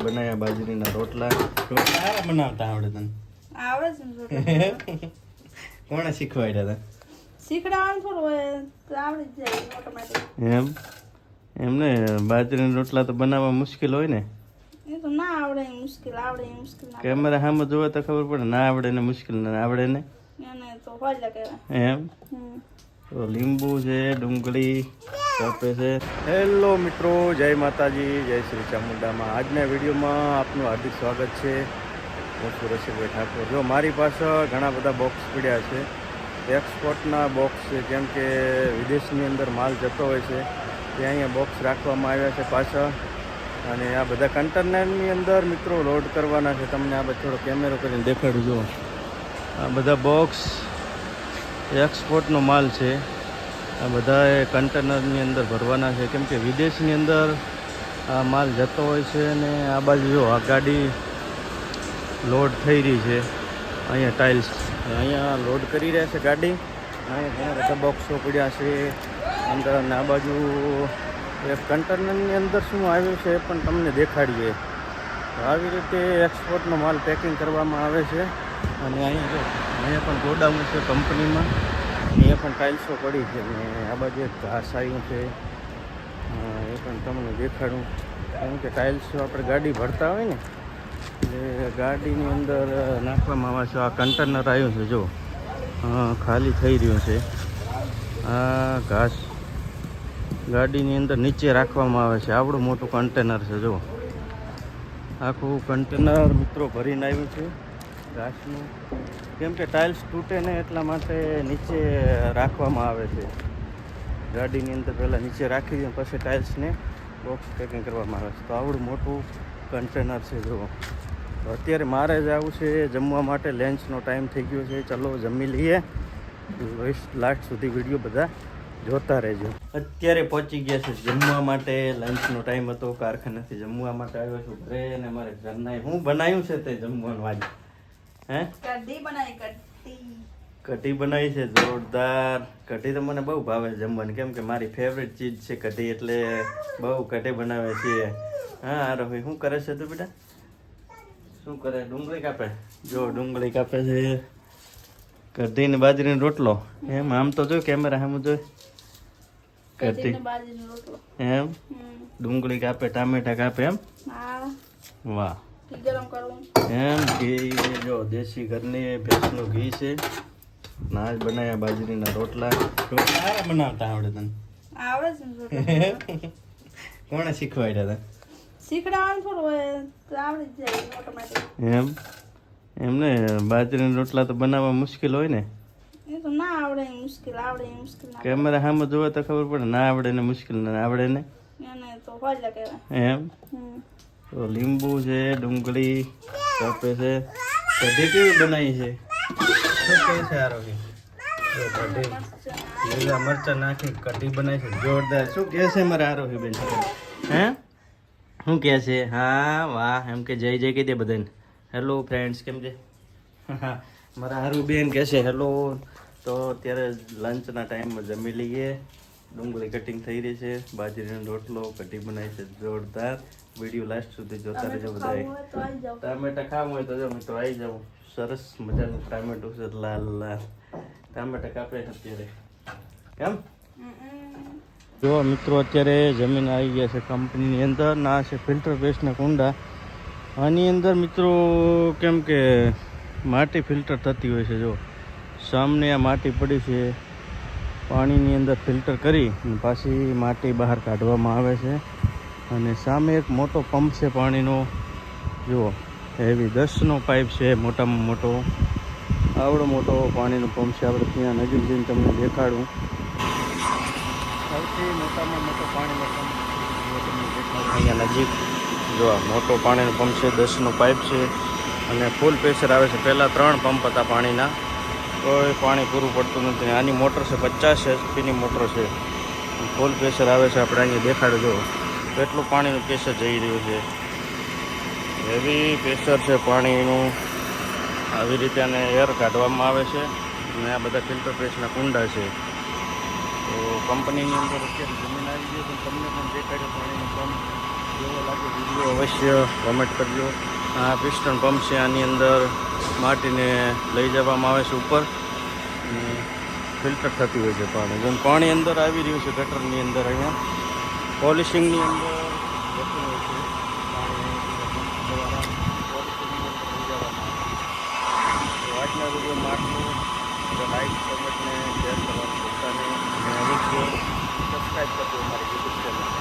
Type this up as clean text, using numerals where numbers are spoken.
બનાયા બાજરીના રોટલા. રોટલા બનાવતા આવડે તને? આવડે છે. કોણે શીખવાડ્યા હતા? શીખડાવાનું થોડું હોય તો આવડી જ જાય ઓટોમેટિક. એમને બાજરીના રોટલા તો બનાવવા મુશ્કેલ હોય ને? એ તો ના આવડે મુશ્કેલ, આવડે મુશ્કેલ ના. કેમેરા સામે જોવે તો ખબર પડે. ના આવડે ને મુશ્કેલ ના આવડે ને એને તો હોય કહેવાય. તો લીંબુ છે, ડુંગળી કાપે છે. હેલો મિત્રો, જય માતાજી, જય શ્રી ચામુંડામાં. આજના વિડીયોમાં આપનું હાર્દિક સ્વાગત છે. હું છું રસિકભાઈ ઠાકોર. જો મારી પાસે ઘણા બધા બોક્સ પડ્યા છે. એક્સપોર્ટના બોક્સ છે, કેમ કે વિદેશની અંદર માલ જતો હોય છે તે અહીંયા બોક્સ રાખવામાં આવ્યા છે પાછા. અને આ બધા કન્ટેનરની અંદર મિત્રો લોડ કરવાના છે. તમને આ બધો થોડો કેમેરો કરીને દેખાડું. જો આ બધા બોક્સ એક્સપોર્ટનો માલ છે. આ બધા કન્ટેનરની અંદર ભરવાના છે, કેમ કે વિદેશની અંદર આ માલ જતો હોય છે. અને આ બાજુ જો આ ગાડી લોડ થઈ રહી છે. અહીંયા ટાઇલ્સ અહીંયા લોડ કરી રહ્યા છે ગાડી. અહીંયા ઘણા બધા બોક્સો પડ્યા છે અંદર. અને આ બાજુ એક કન્ટેનરની અંદર શું આવ્યું છે એ પણ તમને દેખાડીએ. આવી રીતે એક્સપોર્ટનો માલ પેકિંગ કરવામાં આવે છે. અને અહીંયા પણ ગોડાઉન છે કંપનીમાં. અહીંયા પણ ટાઇલ્સો પડી છે. અને આ બાજુ એક ઘાસ આવ્યું છે એ પણ તમને દેખાડું. કેમ કે ટાઇલ્સો આપણે ગાડી ભરતા હોય ને એટલે ગાડીની અંદર નાખવામાં આવે છે. આ કન્ટેનર આવ્યું છે, જો ખાલી થઈ રહ્યું છે. આ ઘાસ ગાડીની અંદર નીચે રાખવામાં આવે છે. આવડું મોટું કન્ટેનર છે. જો આખું કન્ટેનર મિત્રો ભરીને આવ્યું છે ઘાસનું. કેમ કે ટાઇલ્સ તૂટે ને એટલા માટે નીચે રાખવામાં આવે છે. ગાડીની અંદર પહેલાં નીચે રાખી દઈએ પછી ટાઇલ્સને બોક્સ પેકિંગ કરવામાં આવે છે. તો આવડું મોટું કન્ટેનર છે. જો અત્યારે મારે જ આવું છે જમવા માટે. લંચનો ટાઈમ થઈ ગયો છે. ચલો જમી લઈએ. લાસ્ટ સુધી વિડીયો બધા જોતા રહેજો. અત્યારે પહોંચી ગયા છે જમવા માટે. લંચનો ટાઈમ હતો. કારખાનેથી જમવા માટે આવ્યો છું ઘરે. અને મારે ઘરના હું બનાવ્યું છે તે જમવાનું આજે કઢી બનાવી. કઢી બનાવી છે જોરદાર. કઢી તો મને બહુ ભાવે જમવાની, કેમ કે મારી ફેવરેટ ચીજ છે કઢી. એટલે બહુ કઢી બનાવે છીએ. હા રોહિત, શું કરે છે તું બેટા? શું કરે? ડુંગળી કાપે. જો ડુંગળી કાપે છે. કઢી ને બાજરીનો રોટલો. એમ આમ તો જો કેમેરા સામે જોઈ. કઢી એમ ડુંગળી કાપે, ટામેટા કાપે. એમ વાહ. એમ ઘી જો દેશી ઘરની ભેંસનું ઘી છે. નાજ બનાવ્યા બાજરીના રોટલા. રોટલા બનાવતા આવડે તને? આવડે છે. કોણે શીખવાડ્યા હતા? શીખડાવાનું થોડું હોય તો આવડી જ જાય ઓટોમેટિક. એમને બાજરીના રોટલા તો બનાવવા મુશ્કેલ હોય ને? એ તો ના આવડે મુશ્કેલ, આવડે મુશ્કેલ ના. કેમેરા સામે જોવે તો ખબર પડે. ના આવડે ને મુશ્કેલ ના આવડે ને એને તો હોય કહેવાય. તો લીંબુ છે, ડુંગળી કાપે છે. કઢી કેવી બનાવી છે? શું કહે છે આરોગ્ય? કઢી લીલા મરચાં નાખી કઢી બનાવી છે જોરદાર. શું કહે છે મારા આરોગ્ય બેન? શું કહે છે? હા વાહ એમ કે જય જય કહી દે બધાને. હેલો ફ્રેન્ડ્સ, કેમ છે? મારા હારું બેન કહે છે હેલો. તો અત્યારે લંચના ટાઈમમાં જમી લઈએ. ડુંગળી કટિંગ થઈ રહી છે. બાજરીનો રોટલો, કઢી બનાવી છે જોરદાર. વિડીયો લાસ્ટ સુધી જોતા રહેજો બધા. ટામેટા ખાવું હોય તો જો મિત્રો આવી જાવ. સરસ મજાનું ટામેટું છે, લાલ લાલ ટામેટા કાપે અત્યારે. કેમ જો મિત્રો અત્યારે જમીન આવી ગયા છે કંપનીની અંદર. ના છે ફિલ્ટર પેસ્ટના કુંડા. આની અંદર મિત્રો કેમ કે માટી ફિલ્ટર થતી હોય છે. જો સામને આ માટી પડી છે. પાણીની અંદર ફિલ્ટર કરી અને પાછી માટી બહાર કાઢવામાં આવે છે. અને સામે એક મોટો પંપ છે પાણીનો. જુઓ હેવી 10નો પાઇપ છે, મોટામાં મોટો. આવડો મોટો પાણીનો પંપ છે. આપણે ત્યાં નજીક જઈને તમને દેખાડું. સૌથી મોટામાં મોટો પાણીનો પંપ તમને દેખાડું અહીંયા નજીક. જો મોટો પાણીનો પંપ છે, 10નો પાઇપ છે. અને ફૂલ પ્રેશર આવે છે. પહેલાં 3 પંપ હતા પાણીના, કોઈ પાણી પૂરું પડતું નથી. આની મોટર છે 50 HP મોટર છે. ફૂલ પ્રેશર આવે છે. આપણે અહીંયા દેખાડો જો કેટલું પાણીનું પ્રેશર જઈ રહ્યું છે. હેવી પ્રેશર છે પાણીનું. આવી રીતે આને એર કાઢવામાં આવે છે. અને આ બધા ફિલ્ટર પ્રેસના કુંડા છે. તો કંપનીની અંદર અત્યારે જમીન આવી ગઈ છે. તમને પણ દેખાડ્યો પાણીનું પંપ કેવો લાગે વિડીયો અવશ્ય કોમેન્ટ કરજો. આ પિસ્ટન પંપ છે, આની અંદર માટીને લઈ જવામાં આવે છે ઉપર અને ફિલ્ટર થતી હોય છે પાણી. જેમ પાણી અંદર આવી રહ્યું છે ગટરની અંદર, અહીંયા પોલિશિંગની અંદર જતું હોય છે પાણી દ્વારા પોલિશિંગની અંદર લઈ જવામાં આવે છે. તો આજના વિડીયોમાં આટલું. લાઈક કોમેન્ટ ને શેર કરવાનું ભૂલતા નહીં અને અવશ્ય સબસ્ક્રાઈબ કરજો અમારી યુટ્યુબ ચેનલ.